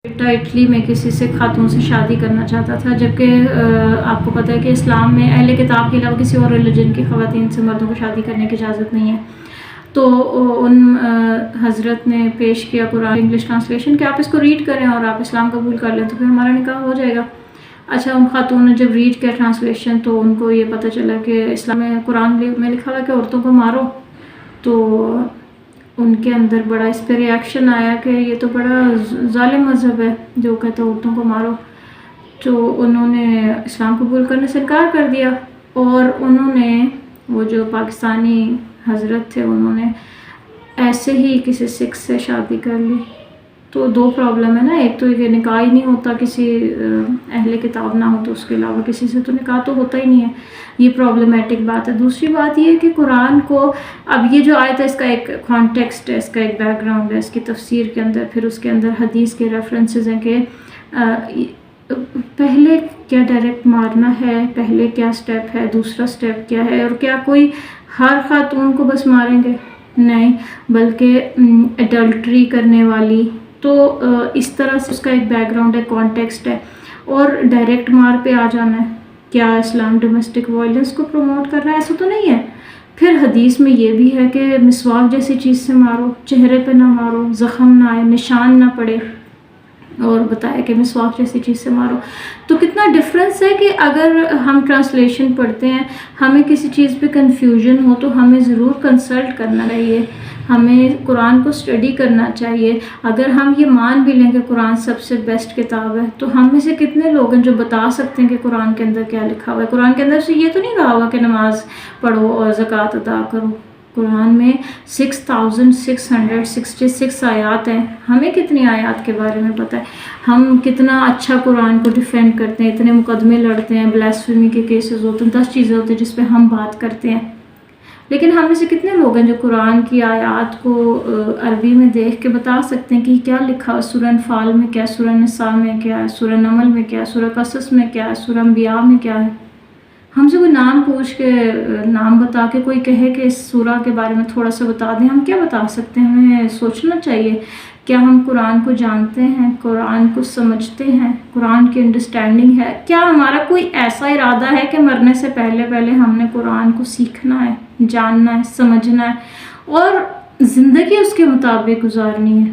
بیٹا Italy میں کسی سے خاتون سے شادی کرنا چاہتا تھا، جبکہ آپ کو پتہ ہے کہ اسلام میں اہل کتاب کے علاوہ کسی اور ریلیجن کی خواتین سے مردوں کو شادی کرنے کی اجازت نہیں ہے. تو ان حضرت نے پیش کیا قرآن انگلش ٹرانسلیشن کہ آپ اس کو ریڈ کریں اور آپ اسلام قبول کر لیں تو پھر ہمارا نکاح ہو جائے گا. اچھا، ان خاتون نے جب ریڈ کیا ٹرانسلیشن تو ان کو یہ پتہ چلا کہ اسلام میں قرآن میں لکھا ہوا ہے کہ عورتوں کو مارو. تو ان کے اندر بڑا اس پہ ریاکشن آیا کہ یہ تو بڑا ظالم مذہب ہے جو کہتا ہے عورتوں کو مارو. تو انہوں نے اسلام قبول کرنے سے انکار کر دیا، اور انہوں نے وہ جو پاکستانی حضرت تھے انہوں نے ایسے ہی کسی سکھ سے شادی کر لی. تو دو پرابلم ہے نا، ایک تو یہ نکاح ہی نہیں ہوتا کسی اہل کتاب نہ ہو تو اس کے علاوہ کسی سے تو نکاح تو ہوتا ہی نہیں ہے، یہ پرابلمیٹک بات ہے. دوسری بات یہ ہے کہ قرآن کو اب یہ جو آیت ہے اس کا ایک کانٹیکسٹ ہے، اس کا ایک بیک گراؤنڈ ہے، اس کی تفسیر کے اندر پھر اس کے اندر حدیث کے ریفرنسز ہیں کہ پہلے کیا ڈائریکٹ مارنا ہے، پہلے کیا سٹیپ ہے، دوسرا سٹیپ کیا ہے، اور کیا کوئی ہر خاتون کو بس ماریں گے؟ نہیں، بلکہ ایڈلٹری کرنے والی. تو اس طرح سے اس کا ایک بیک گراؤنڈ ہے، کانٹیکسٹ ہے. اور ڈائریکٹ مار پہ آ جانا ہے، کیا اسلام ڈومیسٹک وائلنس کو پروموٹ کر رہا ہے؟ ایسا تو نہیں ہے. پھر حدیث میں یہ بھی ہے کہ مسواک جیسی چیز سے مارو، چہرے پہ نہ مارو، زخم نہ آئے، نشان نہ پڑے، اور بتایا کہ مسواک جیسی چیز سے مارو. تو کتنا ڈفرینس ہے کہ اگر ہم ٹرانسلیشن پڑھتے ہیں، ہمیں کسی چیز پہ کنفیوژن ہو تو ہمیں ضرور کنسلٹ کرنا چاہیے، ہمیں قرآن کو اسٹڈی کرنا چاہیے. اگر ہم یہ مان بھی لیں کہ قرآن سب سے بیسٹ کتاب ہے تو ہم میں سے کتنے لوگ ہیں جو بتا سکتے ہیں کہ قرآن کے اندر کیا لکھا ہوا ہے؟ قرآن کے اندر سے یہ تو نہیں کہا ہوا کہ نماز پڑھو اور زکوٰۃ ادا کرو. قرآن میں 6666 آیات ہیں. ہمیں کتنی آیات کے بارے میں پتہ ہے؟ ہم کتنا اچھا قرآن کو ڈیفینڈ کرتے ہیں، اتنے مقدمے لڑتے ہیں، بلاسفیمی کے کیسز ہوتے ہیں، 10 چیزیں ہوتی ہیں جس پہ ہم بات کرتے ہیں. لیکن ہم میں سے کتنے لوگ ہیں جو قرآن کی آیات کو عربی میں دیکھ کے بتا سکتے ہیں کہ کیا لکھا ہے؟ سورہ انفال میں کیا ہے، سورہ نساء میں کیا ہے، سورہ نمل میں کیا ہے، سورہ قصص میں کیا ہے، سورہ انبیاء میں کیا ہے. ہم سے کوئی نام پوچھ کے، نام بتا کے کوئی کہے کہ اس سورہ کے بارے میں تھوڑا سا بتا دیں، ہم کیا بتا سکتے ہیں؟ ہمیں سوچنا چاہیے. کیا ہم قرآن کو جانتے ہیں، قرآن کو سمجھتے ہیں، قرآن کی انڈرسٹینڈنگ ہے؟ کیا ہمارا کوئی ایسا ارادہ ہے کہ مرنے سے پہلے ہم نے قرآن کو سیکھنا ہے، جاننا ہے، سمجھنا ہے اور زندگی اس کے مطابق گزارنی ہے؟